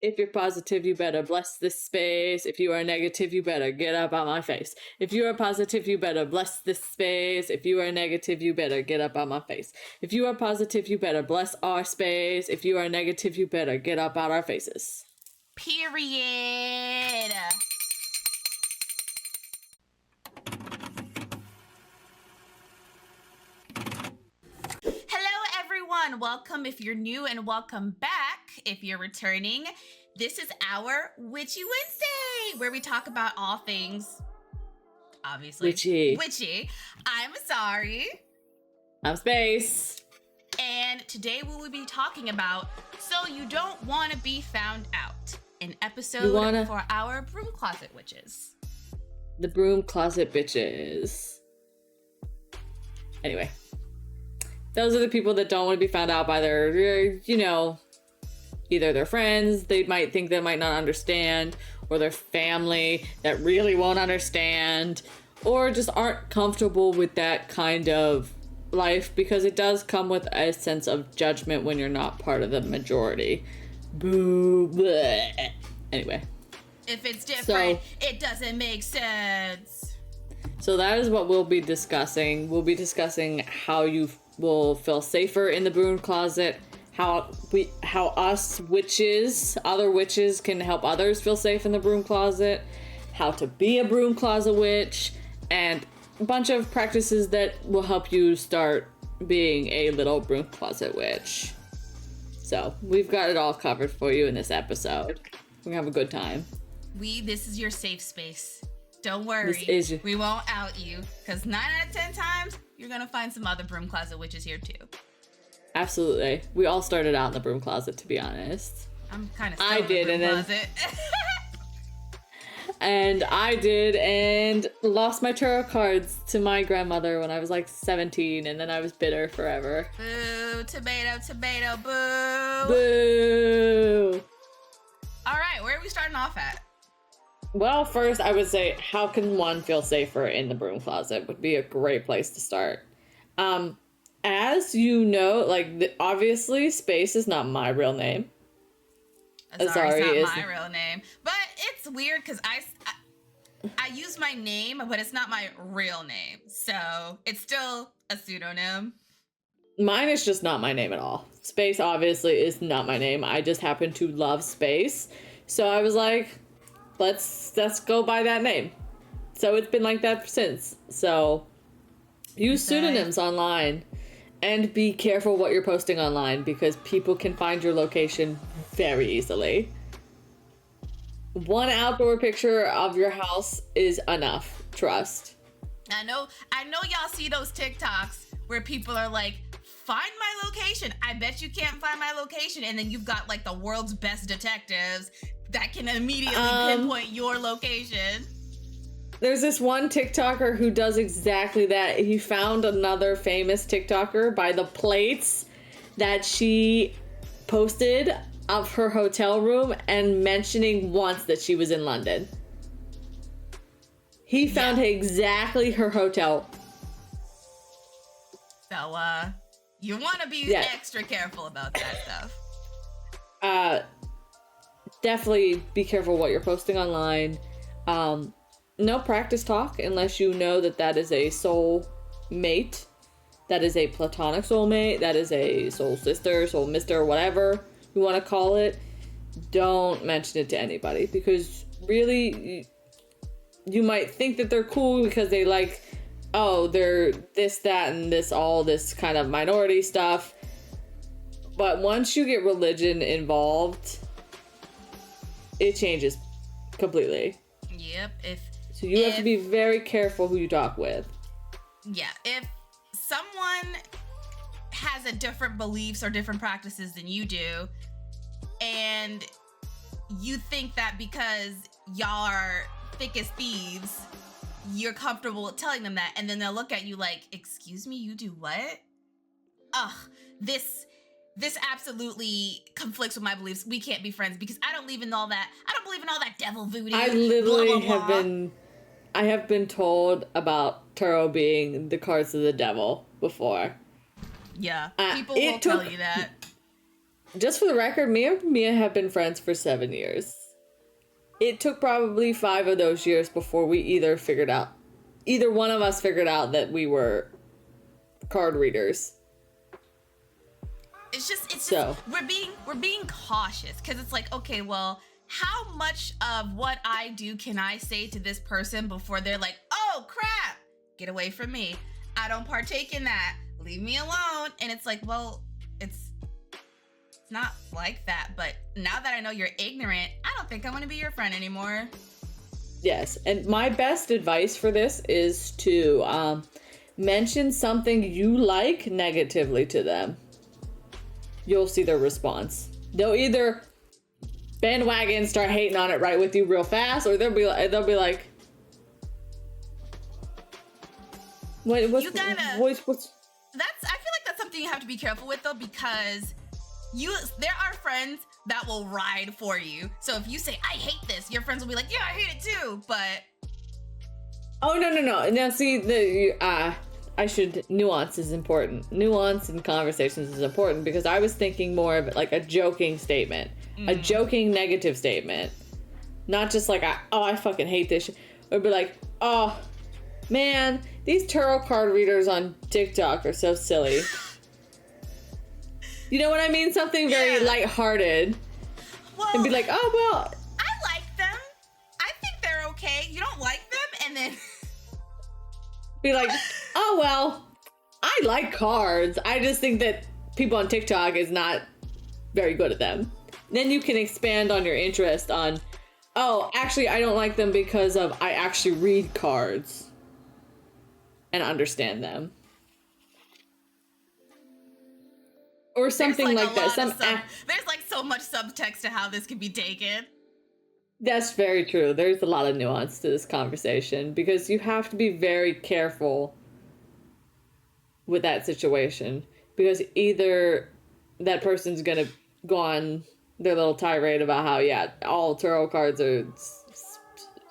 If you're positive, you better bless this space. If you are negative, you better get up out my face. If you are positive, you better bless this space. If you are negative, you better get up out my face. If you are positive, you better bless our space. If you are negative, you better get up out our faces. Period. Welcome if you're new, and welcome back if you're returning. This is our Witchy Wednesday, where we talk about all things, obviously, witchy. I'm Asari. I'm Space. And today we will be talking about So You Don't Want to Be Found Out, an episode for our Broom Closet Witches. The Broom Closet Bitches. Anyway. Those are the people that don't want to be found out by their, either their friends they might think they might not understand, or their family that really won't understand, or just aren't comfortable with that kind of life, because it does come with a sense of judgment when you're not part of the majority. Boo. Bleh. Anyway. If it's different, it doesn't make sense. So that is what we'll be discussing. We'll be discussing how you will feel safer in the broom closet, how us witches, other witches, can help others feel safe in the broom closet, how to be a broom closet witch, and a bunch of practices that will help you start being a little broom closet witch. So we've got it all covered for you in this episode. We're gonna have a good time. This is your safe space. Don't worry, we won't out you, because 9 out of 10 times, you're going to find some other broom closet witches here, too. Absolutely. We all started out in the broom closet, to be honest. I'm kind of still in the broom closet. And I did, and lost my tarot cards to my grandmother when I was like 17, and then I was bitter forever. Boo, tomato, tomato, boo. Boo. All right, where are we starting off at? Well, first, I would say, how can one feel safer in the broom closet would be a great place to start. As you know, obviously, Space is not my real name. Sorry, it's not my real name. But it's weird, because I use my name, but it's not my real name. So, it's still a pseudonym. Mine is just not my name at all. Space, obviously, is not my name. I just happen to love Space. So, I was like, let's go by that name. So it's been like that since. So use pseudonyms online, and be careful what you're posting online, because people can find your location very easily. One outdoor picture of your house is enough. Trust. I know y'all see those TikToks where people are like, find my location. I bet you can't find my location. And then you've got like the world's best detectives that can immediately pinpoint your location. There's this one TikToker who does exactly that. He found another famous TikToker by the plates that she posted of her hotel room, and mentioning once that she was in London. He found exactly her hotel. So, you want to be extra careful about that stuff. Definitely be careful what you're posting online. No practice talk unless you know that is a soul mate, that is a platonic soulmate, that is a soul sister, soul mister, whatever you want to call it. Don't mention it to anybody, because really you might think that they're cool because they they're this, that, and all this kind of minority stuff. But once you get religion involved, it changes completely. Yep. So you have to be very careful who you talk with. Yeah. If someone has a different beliefs or different practices than you do, and you think that because y'all are thick as thieves, you're comfortable telling them that, and then they'll look at you like, excuse me, you do what? Ugh, this absolutely conflicts with my beliefs. We can't be friends because I don't believe in all that. I don't believe in all that devil voodoo. I literally have been told about tarot being the cards of the devil before. Yeah, people will tell you that. just for the record, me and Mia have been friends for 7 years. It took probably 5 of those years before we either one of us figured out that we were card readers. It's just we're being cautious, because it's like, okay, well, how much of what I do can I say to this person before they're like, oh crap, get away from me. I don't partake in that. Leave me alone. And it's like, well, it's not like that, but now that I know you're ignorant, I don't think I want to be your friend anymore. Yes, and my best advice for this is to mention something you like negatively to them. You'll see their response. They'll either bandwagon, start hating on it right with you real fast, or they'll be like, what's I feel like that's something you have to be careful with, though, because there are friends that will ride for you. So if you say, I hate this, your friends will be like, yeah, I hate it too, but... Oh, no. Now, see, nuance is important. Nuance in conversations is important, because I was thinking more of like a joking statement. A joking negative statement. Not just like, I fucking hate this shit. Or be like, oh, man, these tarot card readers on TikTok are so silly. You know what I mean? Something very lighthearted. Well, and be like, oh, well. I like them. I think they're okay. You don't like them? And then... be like, oh, well, I like cards. I just think that people on TikTok is not very good at them. Then you can expand on your interest on, oh, actually, I don't like them because of I actually read cards and understand them. Or something like that. There's like so much subtext to how this can be taken. That's very true. There's a lot of nuance to this conversation, because you have to be very careful with that situation, because either that person's gonna go on their little tirade about how, all tarot cards are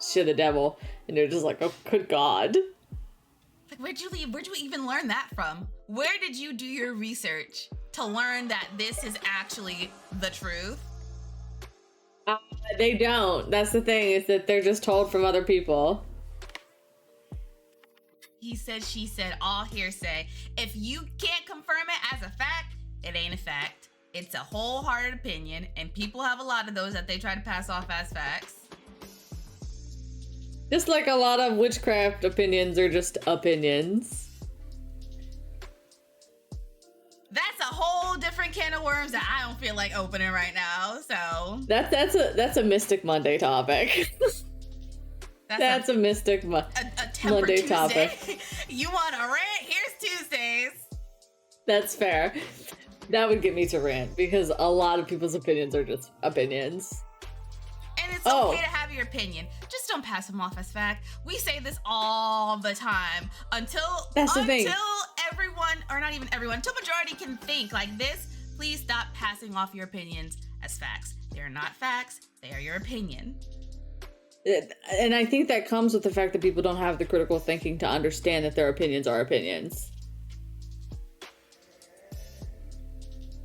shit the devil, and you're just like, oh, good God. Like, where'd you even learn that from? Where did you do your research to learn that this is actually the truth? They don't. That's the thing, is that they're just told from other people. He said, she said, all hearsay. If you can't confirm it as a fact, it ain't a fact. It's a wholehearted opinion, and people have a lot of those that they try to pass off as facts. Just like a lot of witchcraft opinions are just opinions. That's a whole different can of worms that I don't feel like opening right now. So that's a Mystic Monday topic. That's a Mystic Monday Tuesday. topic. You want to rant? Here's Tuesdays. That's fair. That would get me to rant, because a lot of people's opinions are just opinions. And it's okay to have your opinion. Just don't pass them off as fact. We say this all the time until everyone, or not even everyone, until majority can think like this. Please stop passing off your opinions as facts. They are not facts. They are your opinion. And I think that comes with the fact that people don't have the critical thinking to understand that their opinions are opinions.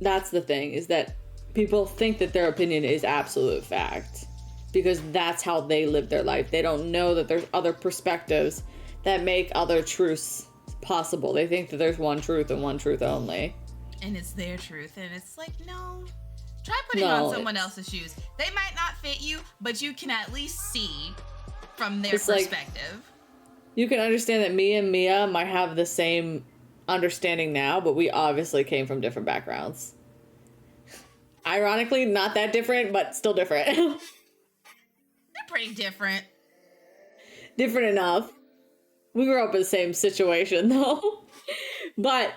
That's the thing, is that people think that their opinion is absolute fact, because that's how they live their life. They don't know that there's other perspectives that make other truths possible. They think that there's one truth and one truth only. And it's their truth. And it's like, no. Try putting on someone else's shoes. They might not fit you, but you can at least see from their perspective. Like, you can understand that me and Mia might have the same understanding now, but we obviously came from different backgrounds. Ironically, not that different, but still different. They're pretty different. Different enough. We grew up in the same situation, though. But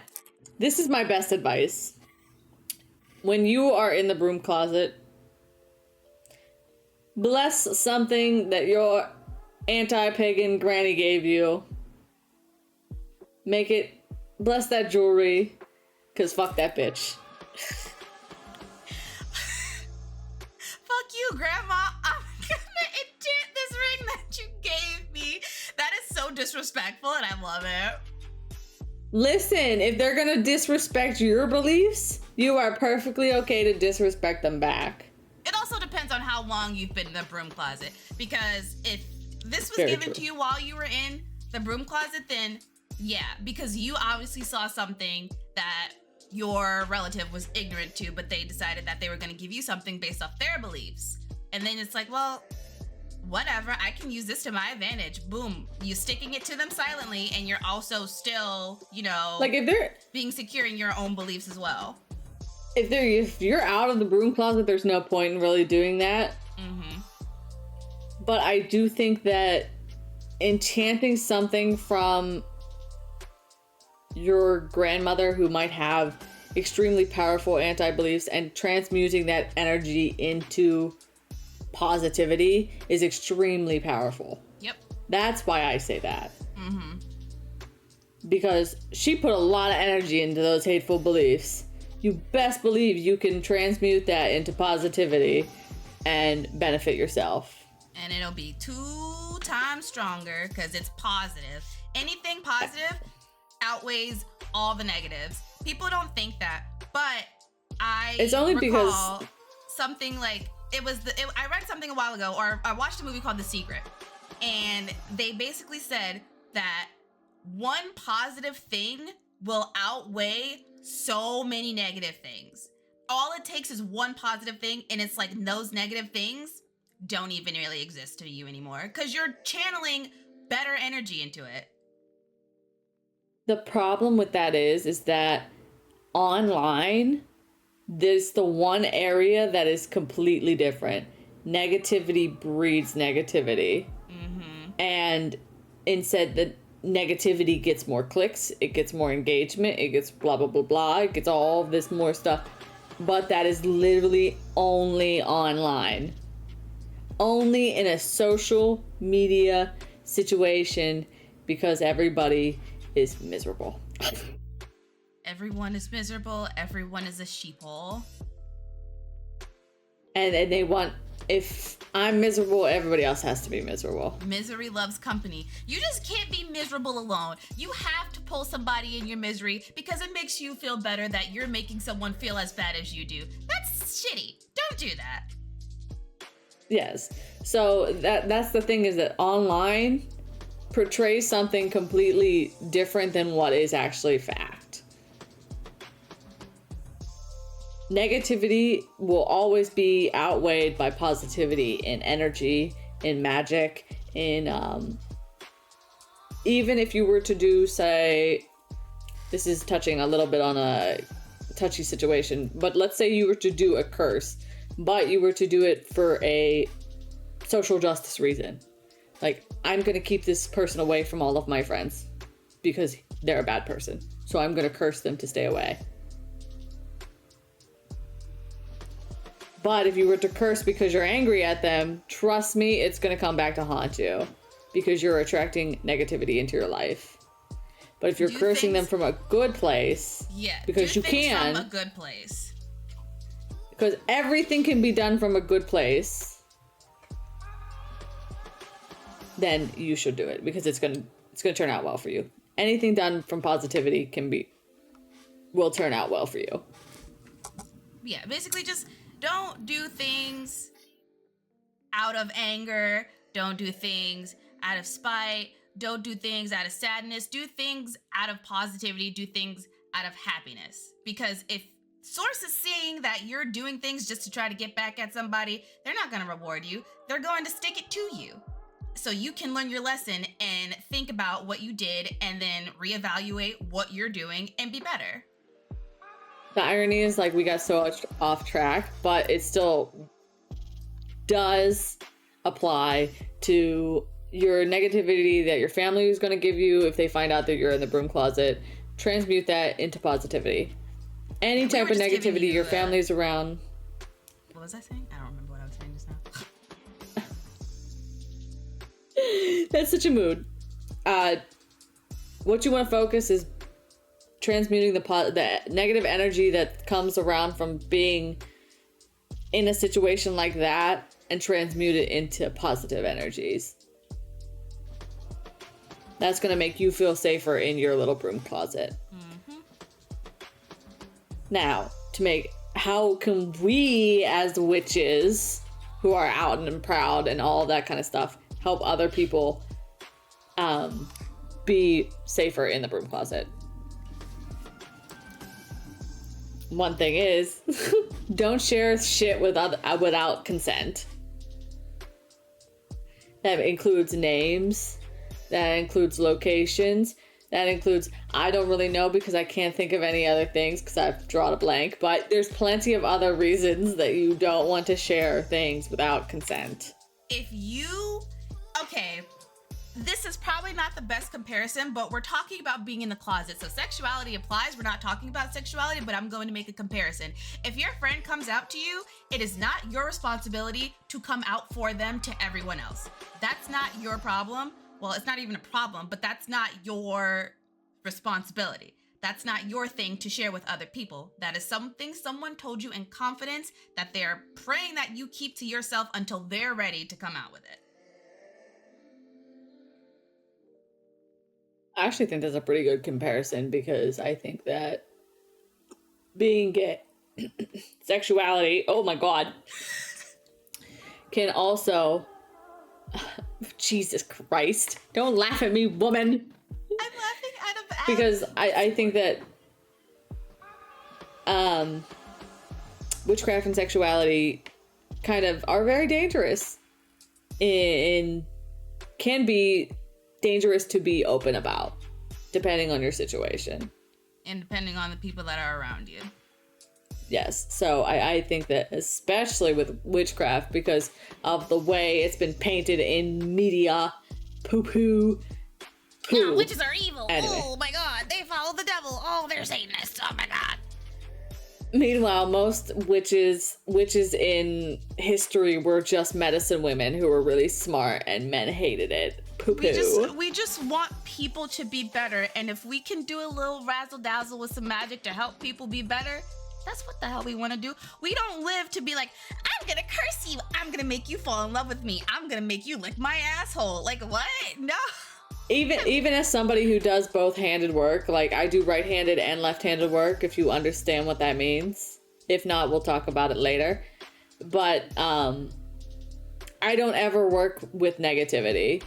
this is my best advice. When you are in the broom closet, bless something that your anti-pagan granny gave you. Bless that jewelry, because fuck that bitch. Fuck you, Grandma. I'm gonna enchant this ring that you gave me. That is so disrespectful, and I love it. Listen, if they're gonna disrespect your beliefs, you are perfectly okay to disrespect them back. It also depends on how long you've been in the broom closet. Because if this was Very given true. to you while you were in the broom closet, then yeah, because you obviously saw something that your relative was ignorant to, but they decided that they were going to give you something based off their beliefs. And then it's like, well, whatever, I can use this to my advantage. Boom. You're sticking it to them silently, and you're also still, you know, Like if they're being secure in your own beliefs as well. if you're out of the broom closet, there's no point in really doing that. Mm-hmm. But I do think that enchanting something from your grandmother who might have extremely powerful anti-beliefs and transmuting that energy into positivity is extremely powerful. Yep. That's why I say that. Mm-hmm. Because she put a lot of energy into those hateful beliefs. You best believe you can transmute that into positivity and benefit yourself. And it'll be 2 times stronger because it's positive. Anything positive outweighs all the negatives. People don't think that, but It's only recall because something like I read something a while ago, or I watched a movie called The Secret, and they basically said that one positive thing will outweigh so many negative things. All it takes is one positive thing, and it's like those negative things don't even really exist to you anymore because you're channeling better energy into it. the problem with that is that online, there's the one area that is completely different. Negativity breeds negativity. Mm-hmm. And instead, the negativity gets more clicks, it gets more engagement, it gets blah, blah, blah, blah, it gets all this more stuff. But that is literally only online. Only in a social media situation because everybody is miserable. Everyone is miserable. Everyone is a sheeple. And they want, if I'm miserable, everybody else has to be miserable. Misery loves company. You just can't be miserable alone. You have to pull somebody in your misery because it makes you feel better that you're making someone feel as bad as you do. That's shitty. Don't do that. Yes. So that's the thing, is that online portrays something completely different than what is actually fact. Negativity will always be outweighed by positivity in energy, in magic, in even if you were to do, say, this is touching a little bit on a touchy situation, but let's say you were to do a curse, but you were to do it for a social justice reason. Like, I'm gonna keep this person away from all of my friends because they're a bad person, so I'm gonna curse them to stay away. But if you were to curse because you're angry at them, trust me, it's gonna come back to haunt you because you're attracting negativity into your life. But if you're cursing them from a good place, because you can, from a good place, because everything can be done from a good place, then you should do it because it's gonna turn out well for you. Anything done from positivity will turn out well for you. Yeah, basically just don't do things out of anger. Don't do things out of spite. Don't do things out of sadness. Do things out of positivity. Do things out of happiness. Because if Source is seeing that you're doing things just to try to get back at somebody, they're not going to reward you. They're going to stick it to you. So you can learn your lesson and think about what you did and then reevaluate what you're doing and be better. The irony is, like, we got so much off track, but it still does apply to your negativity that your family is going to give you if they find out that you're in the broom closet. Transmute that into positivity. Any type of negativity your family's around. What was I saying? I don't remember what I was saying just now. That's such a mood. What you want to focus is transmuting the negative energy that comes around from being in a situation like that and transmute it into positive energies. That's going to make you feel safer in your little broom closet. Mm-hmm. Now, how can we as witches who are out and proud and all that kind of stuff help other people be safer in the broom closet? One thing is, don't share shit without consent. That includes names. That includes locations. That includes, I don't really know because I can't think of any other things because I've drawn a blank, but there's plenty of other reasons that you don't want to share things without consent. Okay, this is probably not the best comparison, but we're talking about being in the closet. So sexuality applies. We're not talking about sexuality, but I'm going to make a comparison. If your friend comes out to you, it is not your responsibility to come out for them to everyone else. That's not your problem. Well, it's not even a problem, but that's not your responsibility. That's not your thing to share with other people. That is something someone told you in confidence that they're praying that you keep to yourself until they're ready to come out with it. I actually think that's a pretty good comparison because I think that being gay, sexuality, oh my God, can also, Jesus Christ, don't laugh at me, woman. I'm laughing out of because I think that witchcraft and sexuality kind of are very dangerous and can be dangerous to be open about, depending on your situation. And depending on the people that are around you. Yes, so I think that especially with witchcraft, because of the way it's been painted in media, poo-poo. No, witches are evil. Anyway. Oh my God, they follow the devil. Oh, they're Satanists. Oh my God. Meanwhile, most witches in history were just medicine women who were really smart and men hated it. Poo-poo. We just want people to be better, and if we can do a little razzle-dazzle with some magic to help people be better, that's what the hell we want to do. We don't live to be like, I'm gonna curse you. I'm gonna make you fall in love with me. I'm gonna make you lick my asshole. Like, what? No. Even as somebody who does both handed work, like I do right-handed and left-handed work, if you understand what that means. If not, we'll talk about it later. But I don't ever work with negativity.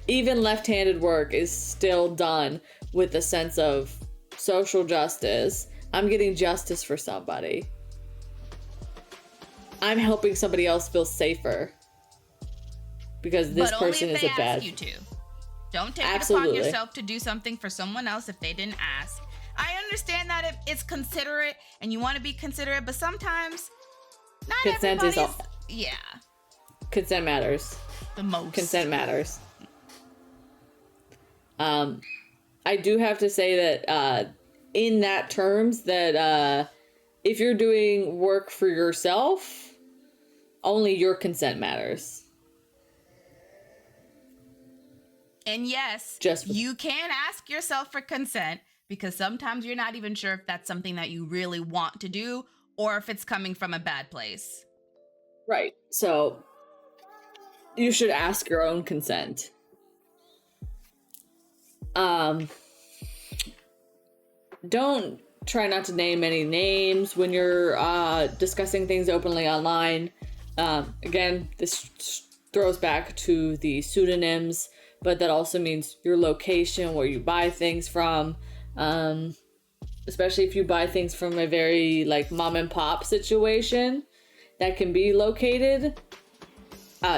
Even left-handed work is still done with a sense of social justice. I'm getting justice for somebody. I'm helping somebody else feel safer. Because this person is a bad. You to. Don't take Absolutely. it upon yourself to do something for someone else if they didn't ask. I understand that it's considerate and you want to be considerate, but sometimes not consent everybody's... is all. Yeah. Consent matters. The most. Consent matters. I do have to say that in that terms that if you're doing work for yourself, only your consent matters. And yes, you can ask yourself for consent because sometimes you're not even sure if that's something that you really want to do or if it's coming from a bad place. Right. So you should ask your own consent. Don't try not to name any names when you're discussing things openly online. Again, this throws back to the pseudonyms, but that also means your location, where you buy things from. Especially if you buy things from a very like mom and pop situation that can be located.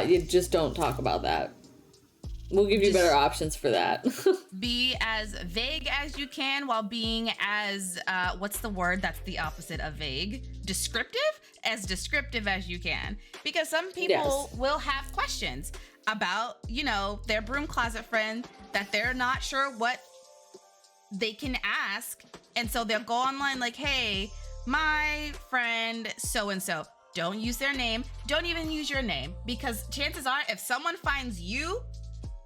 You just don't talk about that. We'll give you better options for that. Be as vague as you can while being as, what's the word that's the opposite of vague? Descriptive? As descriptive as you can. Because some people will have questions about, their broom closet friend that they're not sure what they can ask. And so they'll go online like, hey, my friend so-and-so. Don't use their name. Don't even use your name. Because chances are, if someone finds you,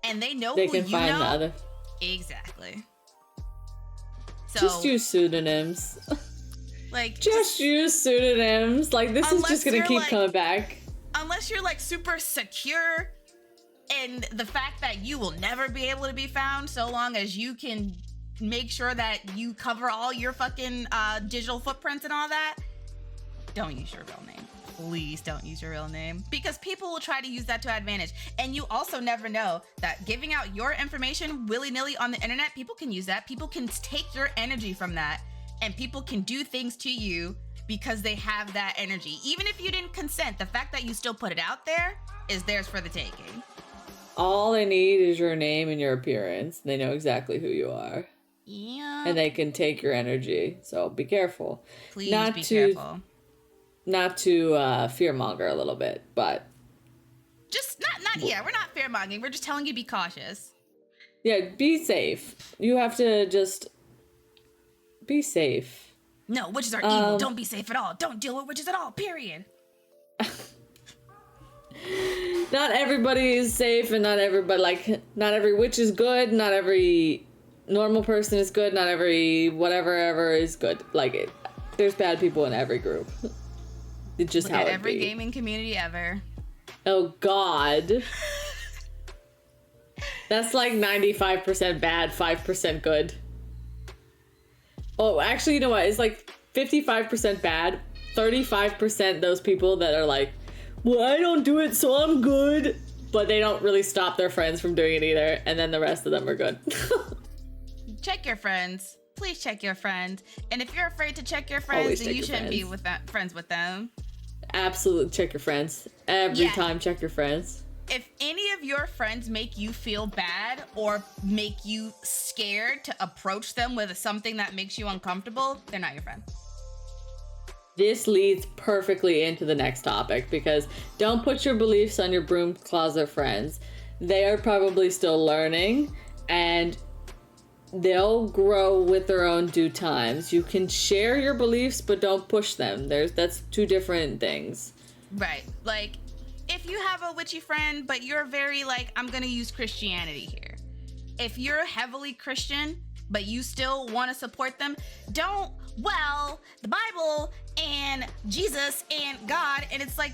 and they know they who can you find know. The other. Exactly. So just use pseudonyms. Like just use pseudonyms. Like this is just gonna keep coming back. Unless you're like super secure And the fact that you will never be able to be found so long as you can make sure that you cover all your fucking digital footprints and all that, don't use your real name. Please don't use your real name, because people will try to use that to advantage. And you also never know that giving out your information willy-nilly on the internet, people can use that. People can take your energy from that, and people can do things to you because they have that energy. Even if you didn't consent, the fact that you still put it out there is theirs for the taking. All they need is your name and your appearance. They know exactly who you are. Yeah. And they can take your energy. So be careful. Please be careful. Not to fearmonger a little bit, but just yeah, we're not fearmongering. We're just telling you to be cautious. Yeah, be safe. You have to just be safe. No, witches are evil. Don't be safe at all. Don't deal with witches at all, period. Not everybody is safe, and not every witch is good, not every normal person is good, not every whatever ever is good. There's bad people in every group. It's just how it every be. Gaming community ever. Oh God. That's like 95% bad, 5% good. Oh, actually, you know what? It's like 55% bad, 35% those people that are like, well, I don't do it, so I'm good. But they don't really stop their friends from doing it either. And then the rest of them are good. Check your friends. Please check your friends. And if you're afraid to check your friends, then you shouldn't be friends with them. Absolutely check your friends. Every time check your friends. If any of your friends make you feel bad or make you scared to approach them with something that makes you uncomfortable, they're not your friend. This leads perfectly into the next topic, because don't put your beliefs on your broom closet friends. They are probably still learning, and they'll grow with their own due times. You can share your beliefs, but don't push them. That's two different things. Right. Like, if you have a witchy friend, but you're very I'm gonna use Christianity here. If you're heavily Christian, but you still want to support them, the Bible and Jesus and God, and it's like,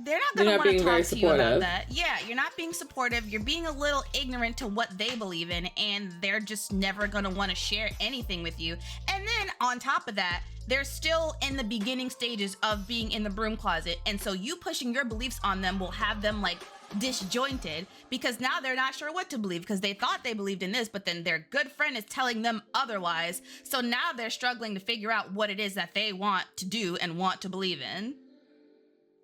they're not going to want to talk to you about that. Yeah, you're not being supportive. You're being a little ignorant to what they believe in, and they're just never going to want to share anything with you. And then on top of that, they're still in the beginning stages of being in the broom closet. And so you pushing your beliefs on them will have them disjointed, because now they're not sure what to believe, because they thought they believed in this, but then their good friend is telling them otherwise. So now they're struggling to figure out what it is that they want to do and want to believe in.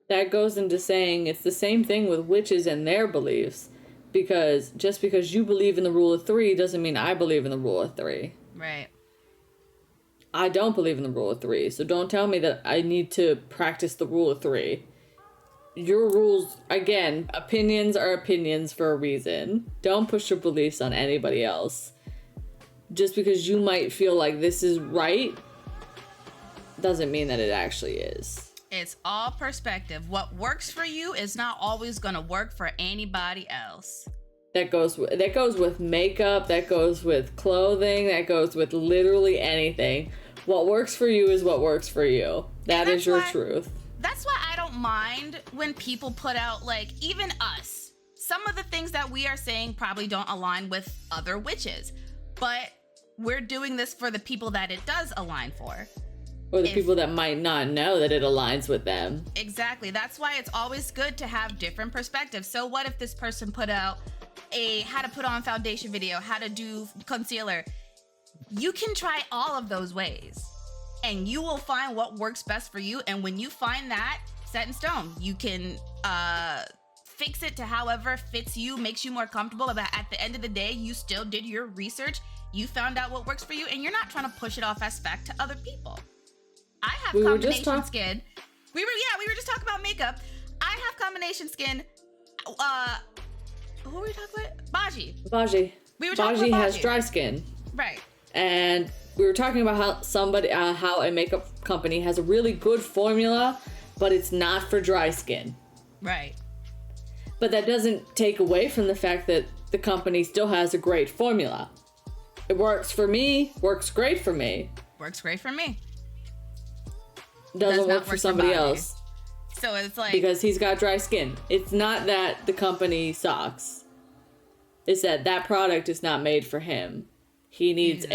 That goes into saying it's the same thing with witches and their beliefs, because just because you believe in the rule of three doesn't mean I believe in the rule of three. Right. I don't believe in the rule of three, so don't tell me that I need to practice the rule of three. Your rules, again, opinions are opinions for a reason. Don't push your beliefs on anybody else. Just because you might feel like this is right doesn't mean that it actually is. It's all perspective. What works for you is not always going to work for anybody else. That goes with makeup, that goes with clothing, that goes with literally anything. What works for you is what works for you. That is your truth. That's why I don't mind when people put out, even us. Some of the things that we are saying probably don't align with other witches, but we're doing this for the people that it does align for. Or the people that might not know that it aligns with them. Exactly. That's why it's always good to have different perspectives. So what if this person put out a how to put on foundation video, how to do concealer? You can try all of those ways, and you will find what works best for you. And when you find that set in stone, you can fix it to however fits you, makes you more comfortable. But at the end of the day, you still did your research. You found out what works for you, and you're not trying to push it off as fact to other people. I have combination skin. We were just talking about makeup. I have combination skin. Who were we talking about? Baji. We were talking about Baji. Has dry skin. Right. And we were talking about how a makeup company has a really good formula, but it's not for dry skin. Right. But that doesn't take away from the fact that the company still has a great formula. It works for me, works great for me. Works great for me. Doesn't work for somebody else. So it's like... Because he's got dry skin. It's not that the company sucks. It's that product is not made for him. He needs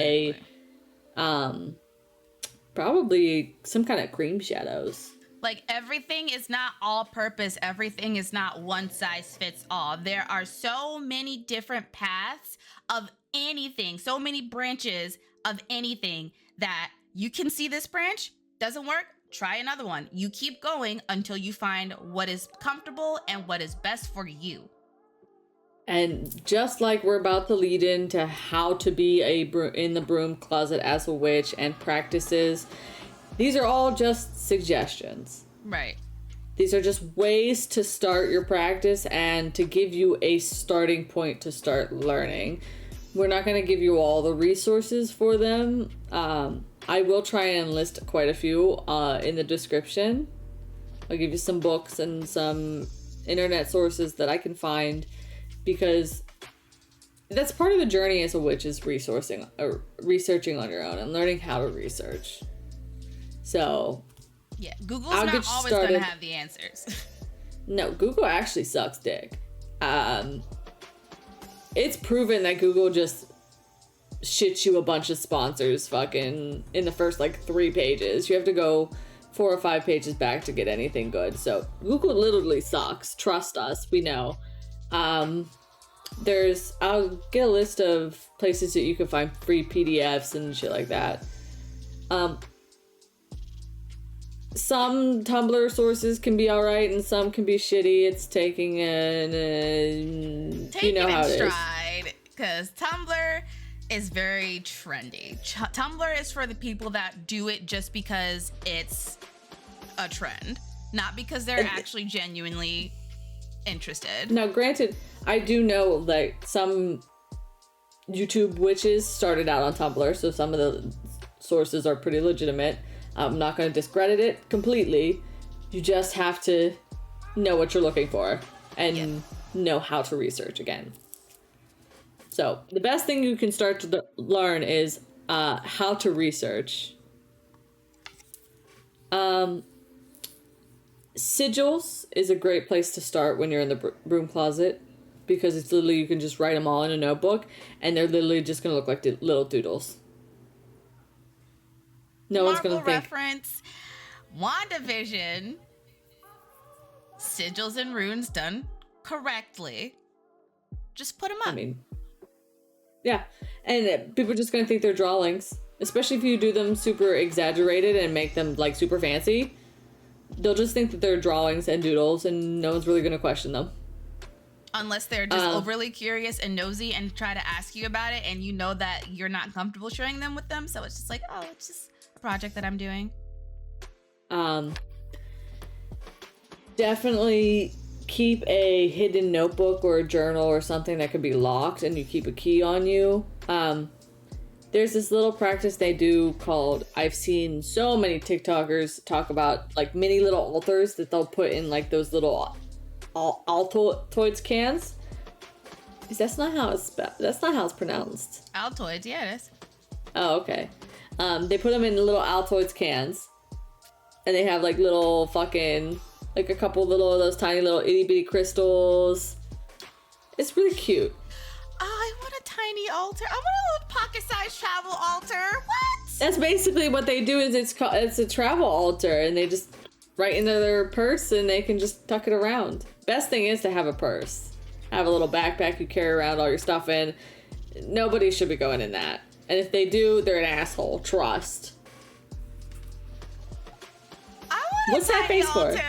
probably some kind of cream shadows. Like, everything is not all purpose. Everything is not one size fits all. There are so many different paths of anything, so many branches of anything that you can see this branch, doesn't work, try another one. You keep going until you find what is comfortable and what is best for you. And just like we're about to lead into how to be in the broom closet as a witch and practices, these are all just suggestions. Right. These are just ways to start your practice and to give you a starting point to start learning. We're not going to give you all the resources for them. I will try and list quite a few in the description. I'll give you some books and some internet sources that I can find, because that's part of the journey as a witch, is researching on your own and learning how to research. So yeah, Google's not always going to have the answers. No, Google actually sucks dick. It's proven that Google just shits you a bunch of sponsors fucking in the first like 3 pages. You have to go 4 or 5 pages back to get anything good. So Google literally sucks. Trust us, we know. I'll get a list of places that you can find free PDFs and shit like that. Some Tumblr sources can be alright and some can be shitty. It's taking you know how it is. Stride, because Tumblr is very trendy. Tumblr is for the people that do it just because it's a trend, not because they're actually genuinely interested. Now, granted, I do know that some YouTube witches started out on Tumblr, so some of the sources are pretty legitimate. I'm not going to discredit it completely. You just have to know what you're looking for and know how to research again. So the best thing you can start to learn is how to research. Sigils is a great place to start when you're in the broom closet, because it's literally, you can just write them all in a notebook and they're literally just going to look like little doodles. No one's going to think. Reference, WandaVision, sigils and runes done correctly. Just put them up. I mean, yeah. And people are just going to think they're drawings, especially if you do them super exaggerated and make them like super fancy. They'll just think that they're drawings and doodles, and no one's really going to question them. Unless they're just overly curious and nosy and try to ask you about it, and you know that you're not comfortable sharing them with them. So it's just like, oh, it's just a project that I'm doing. Definitely keep a hidden notebook or a journal or something that could be locked, and you keep a key on you. There's this little practice they do called, I've seen so many TikTokers talk about, like mini little altars that they'll put in like those little Altoids cans. That's not how it's pronounced. Altoids, yeah, it is. Oh, okay. They put them in little Altoids cans, and they have like little fucking, like a couple little of those tiny little itty bitty crystals. It's really cute. Oh, I want a tiny altar. I want a little pocket-sized travel altar. What? That's basically what they do. Is it's a travel altar, and they just write into their purse, and they can just tuck it around. Best thing is to have a purse. Have a little backpack you carry around all your stuff in. Nobody should be going in that. And if they do, they're an asshole. Trust. I want What's a that tiny face altar. for?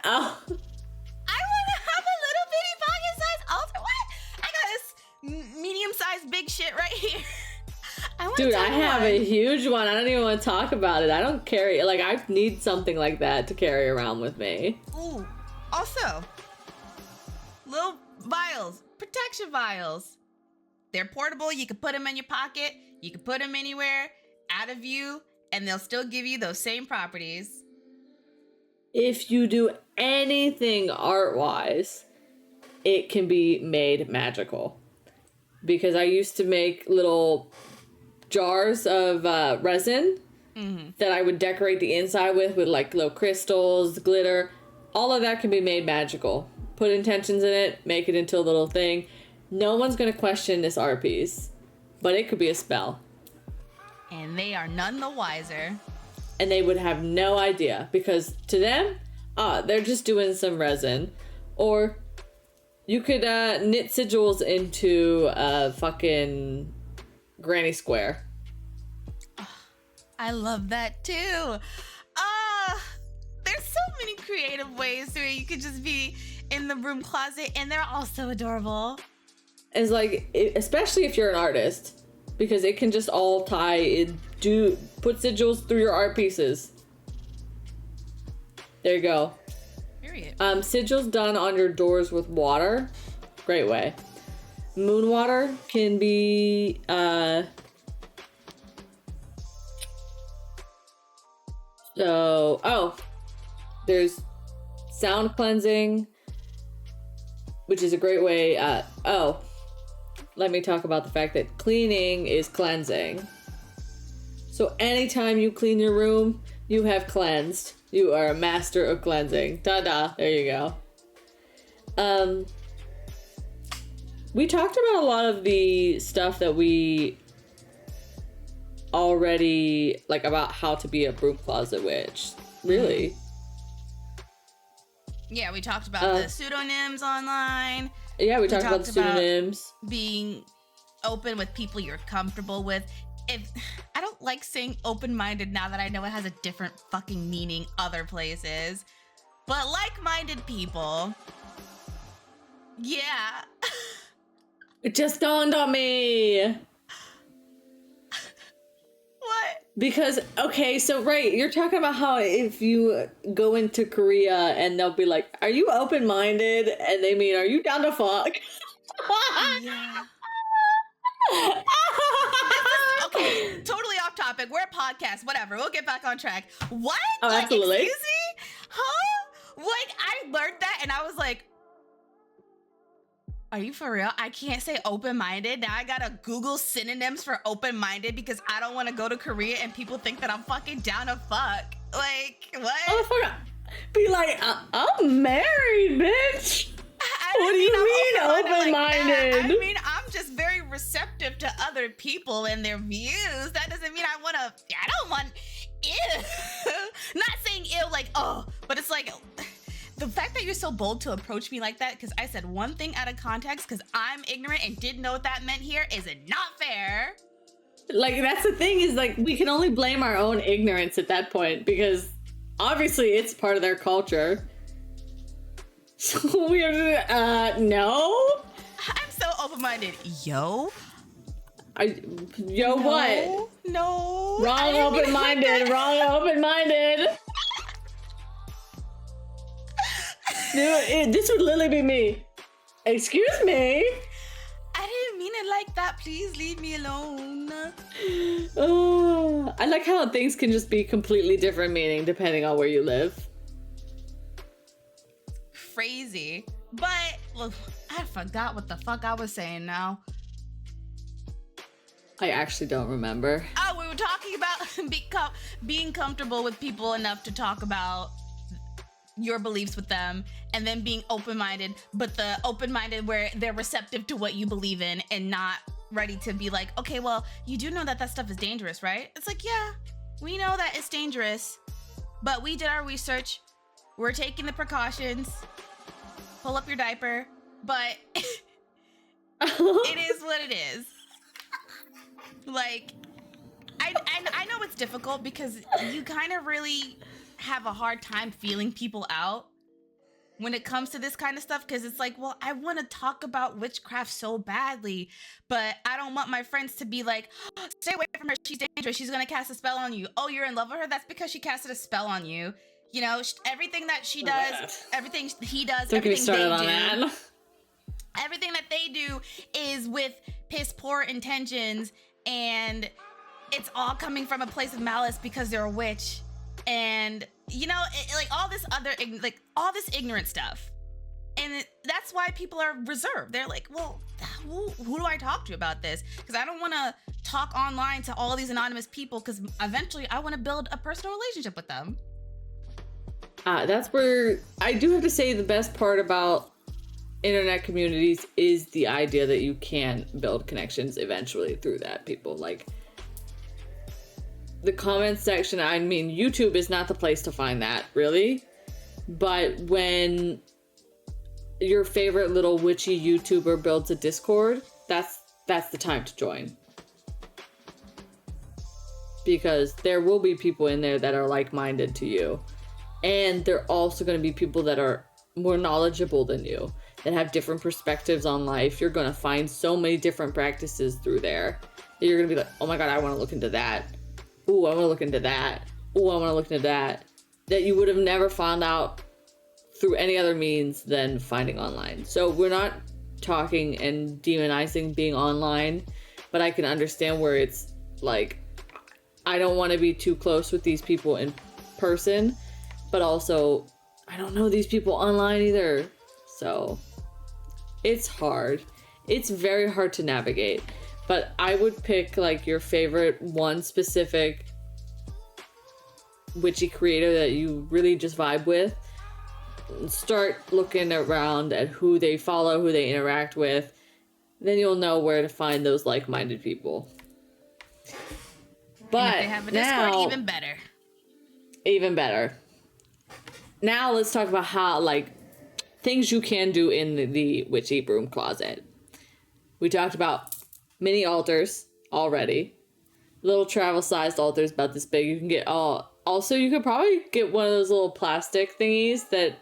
Oh. I want to have a little bitty pocket-sized altar. What? I got this medium-sized big shit right here. Dude, I have a huge one. I don't even want to talk about it. I don't carry, like, I need something like that to carry around with me. Ooh. Also, little vials, protection vials. They're portable. You can put them in your pocket. You can put them anywhere, out of view, and they'll still give you those same properties. If you do anything art-wise, it can be made magical. Because I used to make little jars of resin that I would decorate the inside with like little crystals, glitter. all of that can be made magical. Put intentions in it, make it into a little thing. No one's going to question this art piece, but it could be a spell. And they are none the wiser. And they would have no idea, because to them, they're just doing some resin. Or you could knit sigils into a fucking granny square. I love that too. There's so many creative ways where you could just be in the broom closet, and they're all so adorable. It's like, especially if you're an artist, because it can just all tie in. Put sigils through your art pieces. There you go. Period. Sigils done on your doors with water. Great way. Moon water can be there's sound cleansing, which is a great way. Let me talk about the fact that cleaning is cleansing. So anytime you clean your room, you have cleansed. You are a master of cleansing. Ta-da, there you go. We talked about a lot of the stuff that we already, like, about how to be a broom closet witch. Really? Yeah, we talked about the pseudonyms online. Yeah, we talked about the pseudonyms. Being open with people you're comfortable with. I don't like saying open-minded now that I know it has a different fucking meaning other places. But like-minded people. Yeah. It just dawned on me. What? Because, okay, so right, you're talking about how if you go into Korea and they'll be like, are you open-minded? And they mean, are you down to fuck? Yeah. Okay, totally off topic. We're a podcast, whatever. We'll get back on track. What? Oh, like, absolutely. Excuse me? Huh? Like, I learned that and I was like, are you for real? I can't say open-minded. Now I gotta Google synonyms for open-minded because I don't want to go to Korea and people think that I'm fucking down to fuck. Like, what? Oh, be like, I'm married, bitch. What do you mean open-minded? Like, I mean, I'm just very receptive to other people and their views. That doesn't mean I don't want, ew. Not saying ew like, oh, but it's like, the fact that you're so bold to approach me like that, because I said one thing out of context because I'm ignorant and didn't know what that meant here, is it not fair? Like, that's the thing, is like, we can only blame our own ignorance at that point because obviously it's part of their culture. So we are, no? I'm so open-minded. Yo? No, what? No. Wrong open-minded. Wrong open-minded. This would literally be me. Excuse me? I didn't mean it like that. Please leave me alone. Oh, I like how things can just be completely different meaning depending on where you live. Crazy. But look, I forgot what the fuck I was saying now. I actually don't remember. Oh, we were talking about being comfortable with people enough to talk about your beliefs with them, and then being open-minded, but the open-minded where they're receptive to what you believe in and not ready to be like, okay, well, you do know that that stuff is dangerous, right? It's like, yeah, we know that it's dangerous, but we did our research. We're taking the precautions. Pull up your diaper, but it is what it is. Like, I know it's difficult because you kind of really have a hard time feeling people out when it comes to this kind of stuff, because it's like, well, I want to talk about witchcraft so badly, but I don't want my friends to be like, oh, stay away from her, she's dangerous, she's gonna cast a spell on you. Oh, you're in love with her? That's because she casted a spell on you. You know, everything that she does, everything he does, Don't everything get me they started do, on that. everything that they do is with piss poor intentions, and it's all coming from a place of malice because they're a witch. And you know, like all this other, like all this ignorant stuff, and that's why people are reserved. They're like, well, who do I talk to about this? Because I don't want to talk online to all these anonymous people, because eventually I want to build a personal relationship with them. That's where I do have to say the best part about internet communities is the idea that you can build connections eventually through that. People like the comment section. I mean, YouTube is not the place to find that, really. But when your favorite little witchy YouTuber builds a Discord, that's the time to join. Because there will be people in there that are like-minded to you. And there are also going to be people that are more knowledgeable than you, that have different perspectives on life. You're going to find so many different practices through there that you're going to be like, oh my god, I want to look into that. Ooh, I want to look into that. Ooh, I want to look into that. That you would have never found out through any other means than finding online. So we're not talking and demonizing being online, but I can understand where it's like, I don't want to be too close with these people in person, but also I don't know these people online either. So it's hard. It's very hard to navigate, but I would pick like your favorite one specific witchy creator that you really just vibe with. Start looking around at who they follow, who they interact with. Then you'll know where to find those like-minded people. But and if they have a Discord, now, even better. Even better. Now let's talk about how, like, things you can do in the witchy broom closet. We talked about mini altars already. Little travel-sized altars about this big. You can get also, you could probably get one of those little plastic thingies that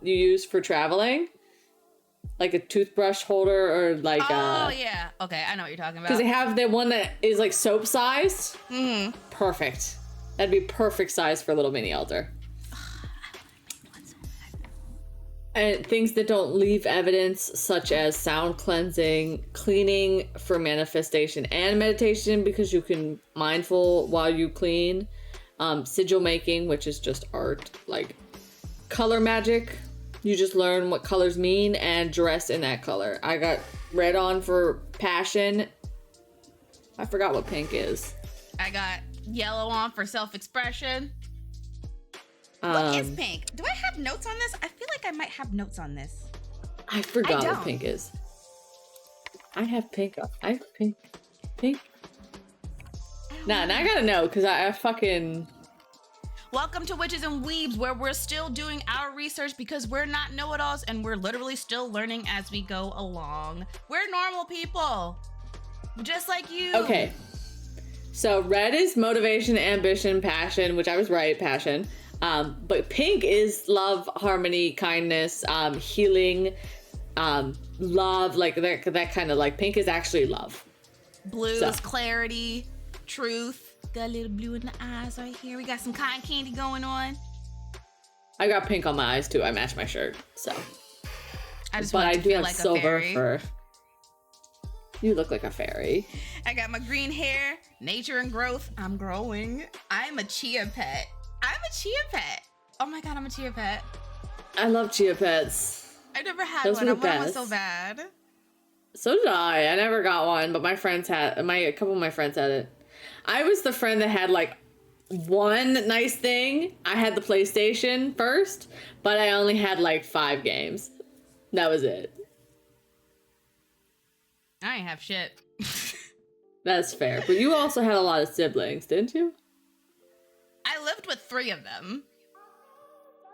you use for traveling. Like a toothbrush holder or like yeah. Okay, I know what you're talking about. Because they have the one that is like soap sized. Mm-hmm. Perfect. That'd be perfect size for a little mini altar. And things that don't leave evidence, such as sound cleansing, cleaning for manifestation and meditation, because you can mindful while you clean. Sigil making, which is just art. Like color magic. You just learn what colors mean and dress in that color. I got red on for passion. I forgot what pink is. I got yellow on for self-expression. What is pink? Do I have notes on this? I feel like I might have notes on this. I forgot what pink is. I have pink. I have pink. Pink? Nah, now I gotta know, because I fucking... Welcome to Witches and Weebs, where we're still doing our research because we're not know-it-alls and we're literally still learning as we go along. We're normal people, just like you. Okay. So red is motivation, ambition, passion, which I was right, passion. But pink is love, harmony, kindness, healing, love, like that kind of, like, pink is actually love. Blue is clarity, truth. Got a little blue in the eyes right here. We got some cotton candy going on. I got pink on my eyes too. I matched my shirt, so. I just want to feel like a fairy. Fur. You look like a fairy. I got my green hair, nature and growth. I'm growing. I'm a chia pet. Oh my god, I'm a chia pet. I love chia pets. I never had Those one. were I the want one best. so bad. So did I. I never got one, but my friends had. A couple of my friends had it. I was the friend that had like one nice thing. I had the PlayStation first, but I only had like 5 games. That was it. I ain't have shit. That's fair. But you also had a lot of siblings, didn't you? I lived with 3 of them.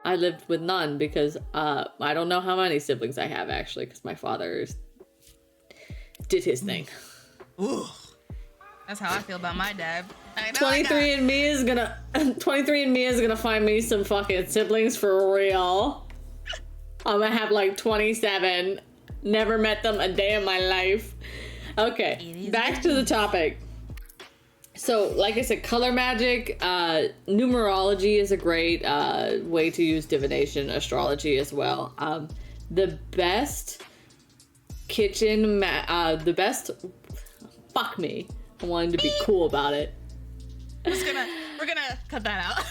I lived with none because I don't know how many siblings I have actually, because my father did his thing. Ooh. That's how I feel about my dad. 23andMe is gonna find me some fucking siblings for real. I'm gonna have like 27. Never met them a day in my life. Okay, back to the topic. So, like I said, color magic, numerology is a great way to use divination, astrology as well. The best kitchen, fuck me. I wanted to be cool about it. We're gonna cut that out.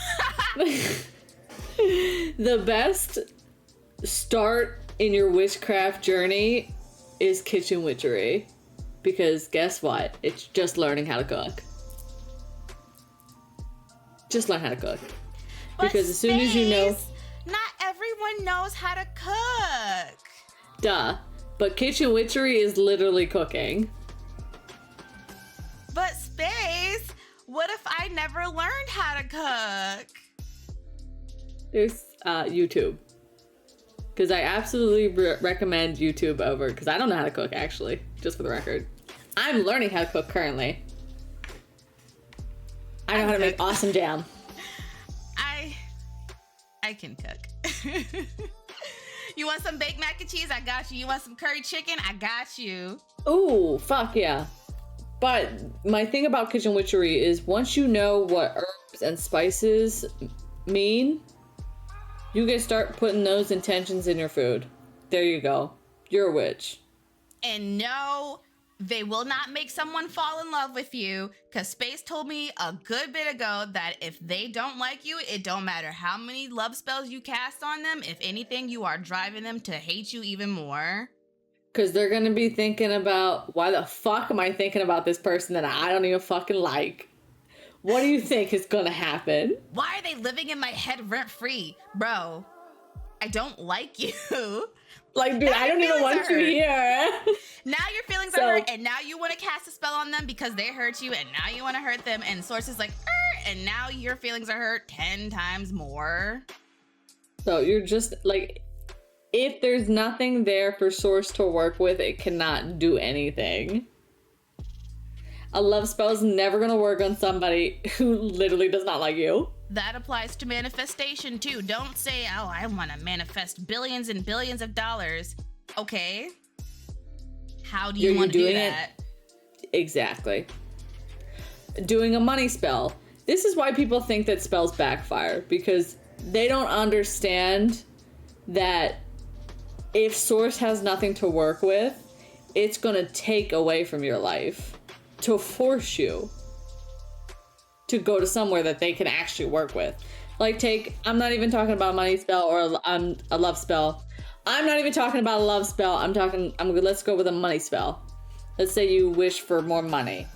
The best start in your witchcraft journey is kitchen witchery. Because guess what? It's just learning how to cook. Just learn how to cook. Because as soon as you know... Not everyone knows how to cook. Duh. But kitchen witchery is literally cooking. But Space, what if I never learned how to cook? There's YouTube. Because I absolutely recommend YouTube over... Because I don't know how to cook, actually. Just for the record. I'm learning how to cook currently. I know how to make awesome jam. I can cook. You want some baked mac and cheese? I got you. You want some curry chicken? I got you. Ooh, fuck yeah. But my thing about kitchen witchery is once you know what herbs and spices mean, you can start putting those intentions in your food. There you go. You're a witch. And no, they will not make someone fall in love with you, because Space told me a good bit ago that if they don't like you, it don't matter how many love spells you cast on them. If anything, you are driving them to hate you even more. Because they're going to be thinking about, why the fuck am I thinking about this person that I don't even fucking like? What do you think is going to happen? Why are they living in my head rent-free? Bro, I don't like you. Like, dude, I don't even want you here. Now your feelings are hurt, and now you want to cast a spell on them because they hurt you, and now you want to hurt them, and Source is like, and now your feelings are hurt 10 times more. So you're just, like, if there's nothing there for Source to work with, it cannot do anything. A love spell is never going to work on somebody who literally does not like you. That applies to manifestation too. Don't say, oh, I want to manifest billions and billions of dollars. Okay. How do you want to do that? Exactly. Doing a money spell. This is why people think that spells backfire, because they don't understand that if Source has nothing to work with, it's going to take away from your life to force you to go to somewhere that they can actually work with. Like I'm not even talking about a money spell or a love spell. I'm not even talking about a love spell. Let's go with a money spell. Let's say you wish for more money.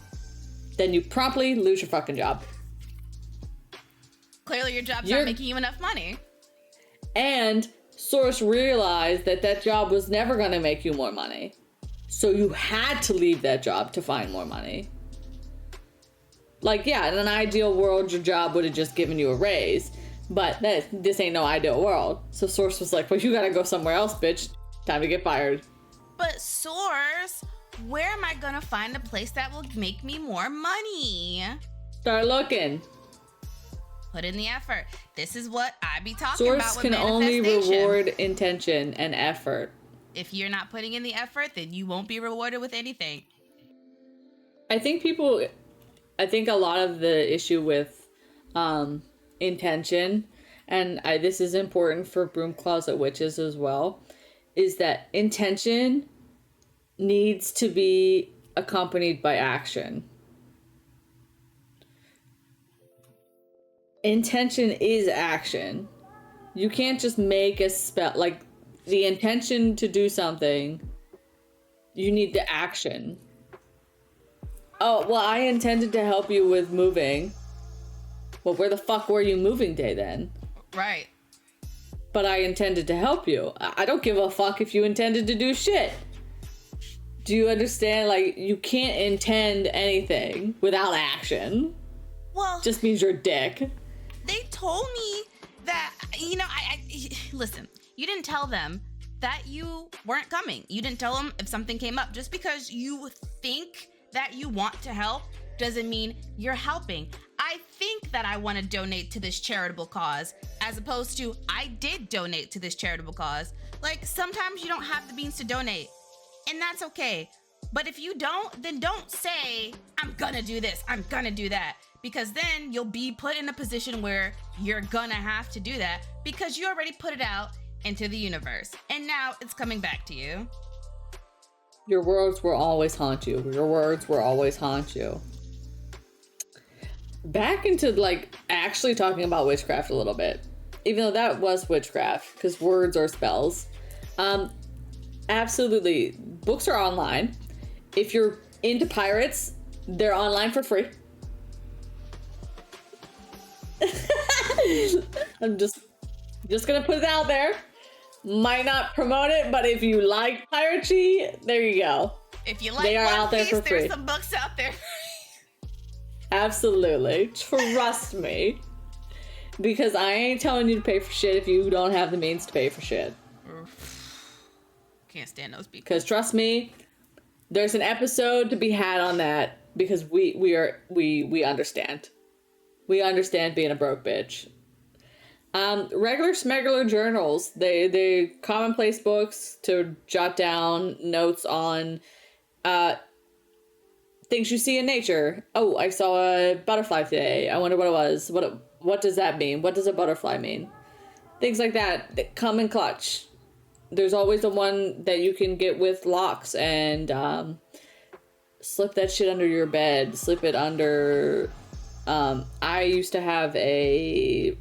Then you promptly lose your fucking job. Clearly your job's not making you enough money. And Source realized that job was never going to make you more money. So you had to leave that job to find more money. Like, yeah, in an ideal world, your job would have just given you a raise. But this ain't no ideal world. So Source was like, well, you gotta go somewhere else, bitch. Time to get fired. But Source, where am I gonna find a place that will make me more money? Start looking. Put in the effort. This is what I be talking about Source with can only manifestation. reward intention and effort. If you're not putting in the effort, then you won't be rewarded with anything. I think a lot of the issue with intention, and this is important for Broom Closet Witches as well, is that intention needs to be accompanied by action. Intention is action. You can't just make a spell, like the intention to do something, you need the action. Oh, well, I intended to help you with moving. Well, where the fuck were you moving day then? Right. But I intended to help you. I don't give a fuck if you intended to do shit. Do you understand? Like, you can't intend anything without action. Well, just means you're a dick. They told me that, listen, you didn't tell them that you weren't coming. You didn't tell them if something came up. Just because you think that you want to help doesn't mean you're helping. I think that I want to donate to this charitable cause, as opposed to I did donate to this charitable cause. Like, sometimes you don't have the means to donate, and that's okay. But if you don't, then don't say, I'm gonna do this, I'm gonna do that. Because then you'll be put in a position where you're gonna have to do that because you already put it out into the universe. And now it's coming back to you. Your words will always haunt you. Your words will always haunt you. Back into, like, actually talking about witchcraft a little bit. Even though that was witchcraft, because words are spells. Absolutely. Books are online. If you're into pirates, they're online for free. I'm just gonna put it out there. Might not promote it, but if you like piracy, there you go. If you like they are One out there Piece, for free. there's some books out there. Absolutely. Trust me. Because I ain't telling you to pay for shit if you don't have the means to pay for shit. Can't stand those people. Because trust me, there's an episode to be had on that because we understand. We understand being a broke bitch. Regular smegular journals. They commonplace books to jot down notes on things you see in nature. Oh, I saw a butterfly today. I wonder what it was. What does that mean? What does a butterfly mean? Things like that come in clutch. There's always the one that you can get with locks and slip that shit under your bed. Slip it under. I used to have a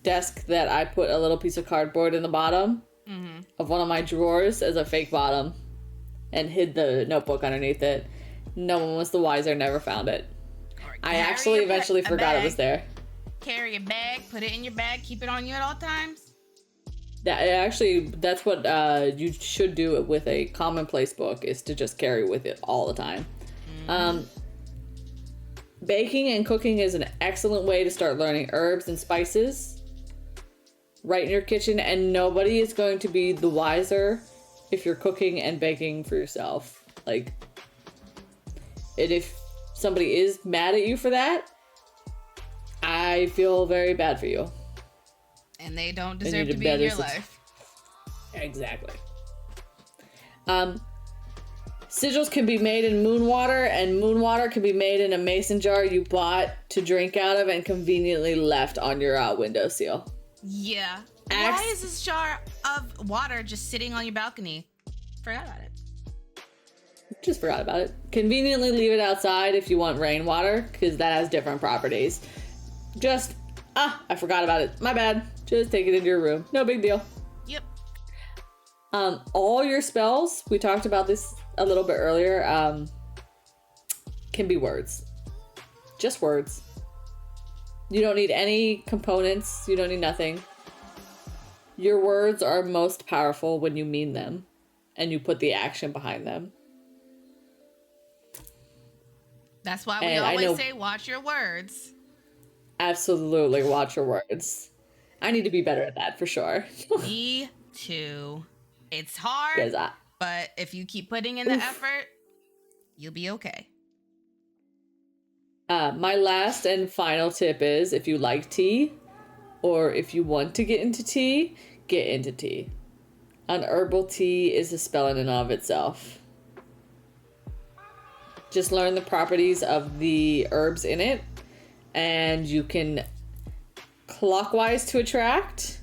desk that I put a little piece of cardboard in the bottom of one of my drawers as a fake bottom and hid the notebook underneath it. No one was the wiser, never found it. I actually eventually forgot it was there. Carry a bag, put it in your bag, keep it on you at all times. That's what you should do with a commonplace book, is to just carry with it all the time. Baking and cooking is an excellent way to start learning herbs and spices right in your kitchen, and nobody is going to be the wiser if you're cooking and baking for yourself. Like, and if somebody is mad at you for that, I feel very bad for you. And they don't deserve to be in your life. Exactly. Sigils can be made in moon water, and moon water can be made in a mason jar you bought to drink out of and conveniently left on your windowsill. Yeah. Why is this jar of water just sitting on your balcony? Forgot about it. Just forgot about it. Conveniently leave it outside if you want rainwater, because that has different properties. I forgot about it. My bad. Just take it into your room. No big deal. Yep. All your spells, we talked about this a little bit earlier, can be words. Just words. You don't need any components. You don't need nothing. Your words are most powerful when you mean them and you put the action behind them. That's why we always say watch your words. Absolutely, watch your words. I need to be better at that for sure. Me too. It's hard, but if you keep putting in the effort, you'll be okay. My last and final tip is, if you like tea, or if you want to get into tea, get into tea. An herbal tea is a spell in and of itself. Just learn the properties of the herbs in it, and you can clockwise to attract,